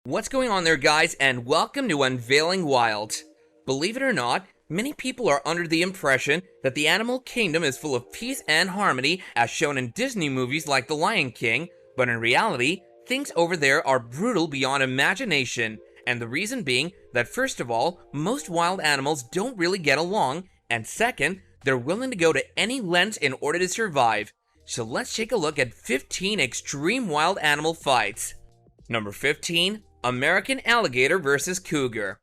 What's going on there, guys, and welcome to Unveiling Wild. Believe it or not, many people are under the impression that the animal kingdom is full of peace and harmony as shown in Disney movies like The Lion King, but in reality, things over there are brutal beyond imagination, and the reason being that first of all, most wild animals don't really get along, and second, they're willing to go to any lengths in order to survive. So let's take a look at 15 extreme wild animal fights. Number 15. American alligator versus cougar.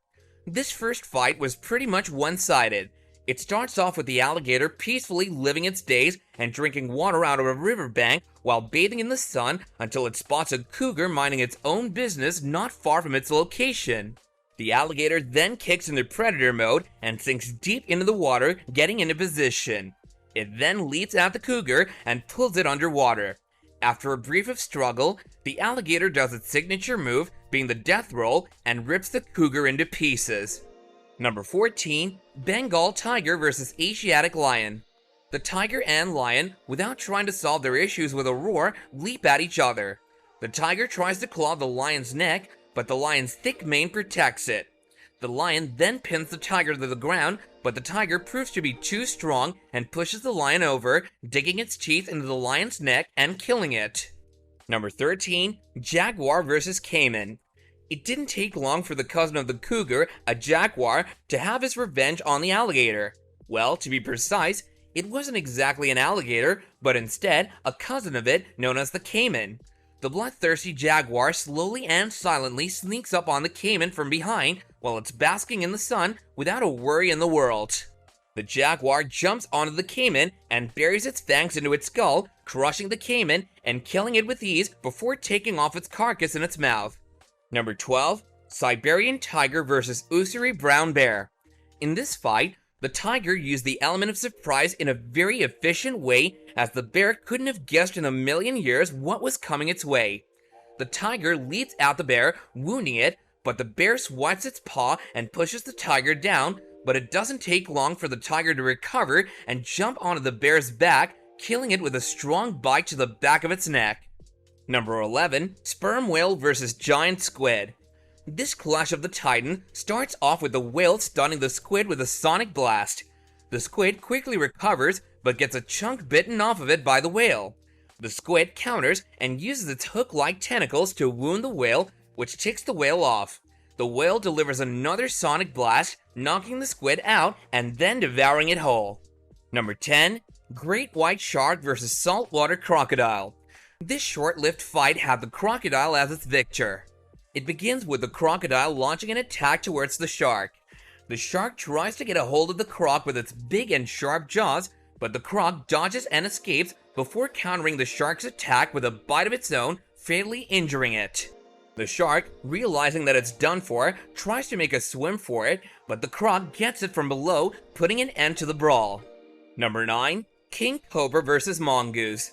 This first fight was pretty much one-sided. It starts off with the alligator peacefully living its days and drinking water out of a riverbank while bathing in the sun until it spots a cougar minding its own business not far from its location. The alligator then kicks into predator mode and sinks deep into the water, getting into position. It then leaps at the cougar and pulls it underwater. After a brief of struggle, the alligator does its signature move, being the death roll, and rips the cougar into pieces. Number 14. Bengal tiger versus Asiatic lion. The tiger and lion, without trying to solve their issues with a roar, leap at each other. The tiger tries to claw the lion's neck, but the lion's thick mane protects it. The lion then pins the tiger to the ground, but the tiger proves to be too strong and pushes the lion over, digging its teeth into the lion's neck and killing it. Number 13. Jaguar versus caiman. It didn't take long for the cousin of the cougar, a jaguar, to have his revenge on the alligator. Well, to be precise, it wasn't exactly an alligator, but instead a cousin of it known as the caiman. The bloodthirsty jaguar slowly and silently sneaks up on the caiman from behind while it's basking in the sun without a worry in the world. The jaguar jumps onto the caiman and buries its fangs into its skull, crushing the caiman and killing it with ease before taking off its carcass in its mouth. Number 12. Siberian tiger versus USSURI brown bear. In this fight, the tiger used the element of surprise in a very efficient way, as the bear couldn't have guessed in a million years what was coming its way. The tiger leaps at the bear, wounding it, but the bear swats its paw and pushes the tiger down, but it doesn't take long for the tiger to recover and jump onto the bear's back, killing it with a strong bite to the back of its neck. Number 11. Sperm whale versus giant squid. This clash of the titan starts off with the whale stunning the squid with a sonic blast. The squid quickly recovers, but gets a chunk bitten off of it by the whale. The squid counters and uses its hook-like tentacles to wound the whale, which ticks the whale off. The whale delivers another sonic blast, knocking the squid out and then devouring it whole. Number 10. Great white shark versus saltwater crocodile. This short-lived fight had the crocodile as its victor. It begins with the crocodile launching an attack towards the shark. The shark tries to get a hold of the croc with its big and sharp jaws, but the croc dodges and escapes before countering the shark's attack with a bite of its own, fatally injuring it. The shark, realizing that it's done for, tries to make a swim for it, but the croc gets it from below, putting an end to the brawl. Number 9. King cobra versus mongoose.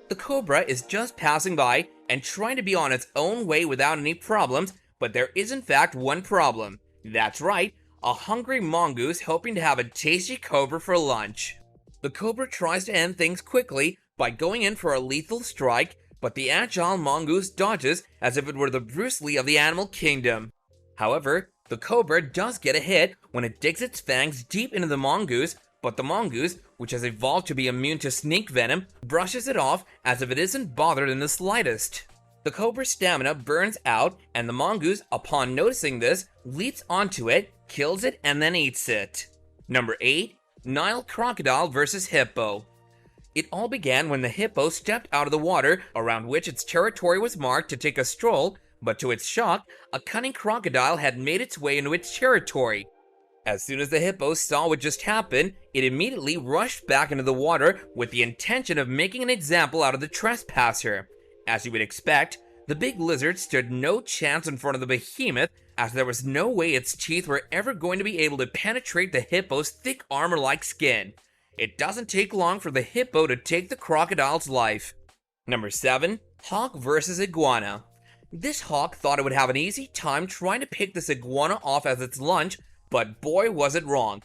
The cobra is just passing by and trying to be on its own way without any problems, but there is in fact one problem. That's right, a hungry mongoose hoping to have a tasty cobra for lunch. The cobra tries to end things quickly by going in for a lethal strike, but the agile mongoose dodges as if it were the Bruce Lee of the animal kingdom. However, the cobra does get a hit when it digs its fangs deep into the mongoose, but the mongoose, which has evolved to be immune to snake venom, brushes it off as if it isn't bothered in the slightest. The cobra's stamina burns out, and the mongoose, upon noticing this, leaps onto it, kills it, and then eats it. Number 8. Nile crocodile versus hippo. It all began when the hippo stepped out of the water around which its territory was marked to take a stroll, but to its shock, a cunning crocodile had made its way into its territory. As soon as the hippo saw what just happened, it immediately rushed back into the water with the intention of making an example out of the trespasser. As you would expect, the big lizard stood no chance in front of the behemoth, as there was no way its teeth were ever going to be able to penetrate the hippo's thick armor-like skin. It doesn't take long for the hippo to take the crocodile's life. Number 7. Hawk versus iguana. This hawk thought it would have an easy time trying to pick this iguana off as its lunch, but boy was it wrong.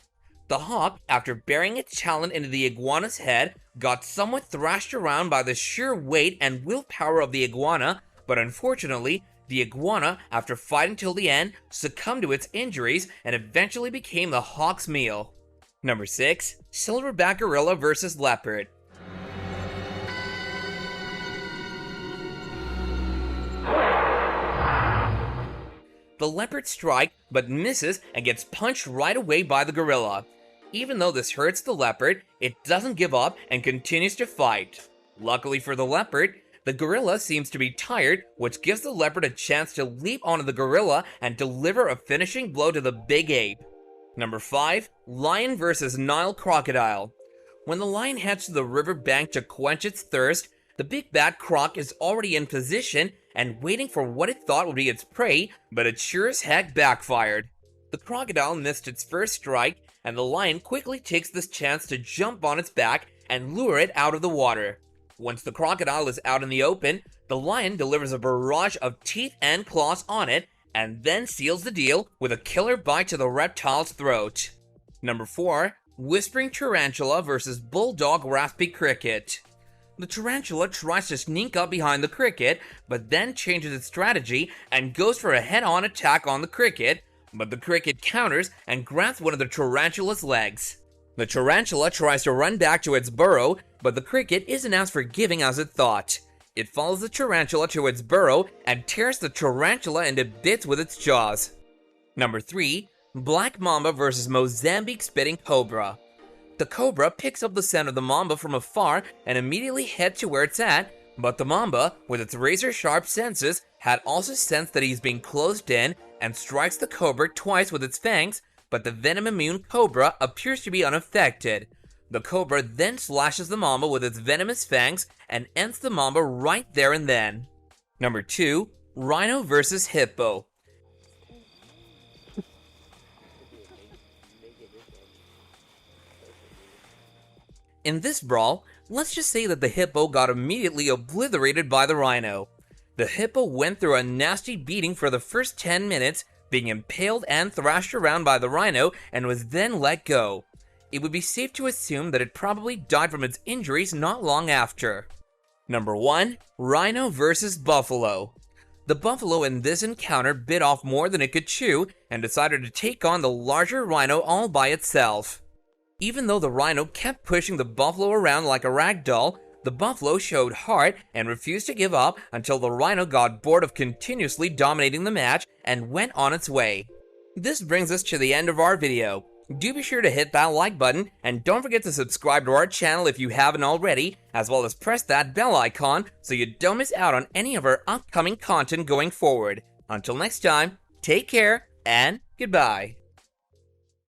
The hawk, after burying its talon into the iguana's head, got somewhat thrashed around by the sheer weight and willpower of the iguana, but unfortunately The iguana, after fighting till the end, succumbed to its injuries and eventually became the hawk's meal. Number 6. Silverback gorilla versus leopard. The leopard strikes but misses and gets punched right away by the gorilla. Even though this hurts the leopard, it doesn't give up and continues to fight. Luckily for the leopard, the gorilla seems to be tired, which gives the leopard a chance to leap onto the gorilla and deliver a finishing blow to the big ape. Number 5. Lion versus Nile crocodile. When the lion heads to the river bank to quench its thirst, the big bad croc is already in position and waiting for what it thought would be its prey, but it sure as heck backfired. The crocodile missed its first strike, and the lion quickly takes this chance to jump on its back and lure it out of the water. Once the crocodile is out in the open, the lion delivers a barrage of teeth and claws on it, and then seals the deal with a killer bite to the reptile's throat. Number 4. Whispering tarantula versus bulldog raspy cricket. The tarantula tries to sneak up behind the cricket, but then changes its strategy and goes for a head-on attack on the cricket, but the cricket counters and grabs one of the tarantula's legs. The tarantula tries to run back to its burrow, but the cricket isn't as forgiving as it thought. It follows the tarantula to its burrow and tears the tarantula into bits with its jaws. Number 3. Black mamba versus Mozambique spitting cobra. The cobra picks up the scent of the mamba from afar and immediately heads to where it's at, but the mamba, with its razor-sharp senses, had also sensed that he's being closed in and strikes the cobra twice with its fangs, but the venom-immune cobra appears to be unaffected. The cobra then slashes the mamba with its venomous fangs and ends the mamba right there and then. Number 2. Rhino versus hippo. In this brawl, let's just say that the hippo got immediately obliterated by the rhino. The hippo went through a nasty beating for the first 10 minutes, being impaled and thrashed around by the rhino, and was then let go. It would be safe to assume that it probably died from its injuries not long after. Number 1. Rhino versus buffalo. The buffalo in this encounter bit off more than it could chew and decided to take on the larger rhino all by itself. Even though the rhino kept pushing the buffalo around like a rag doll, the buffalo showed heart and refused to give up until the rhino got bored of continuously dominating the match and went on its way. This brings us to the end of our video. Do be sure to hit that like button, and don't forget to subscribe to our channel if you haven't already, as well as press that bell icon so you don't miss out on any of our upcoming content going forward. Until next time, take care and goodbye.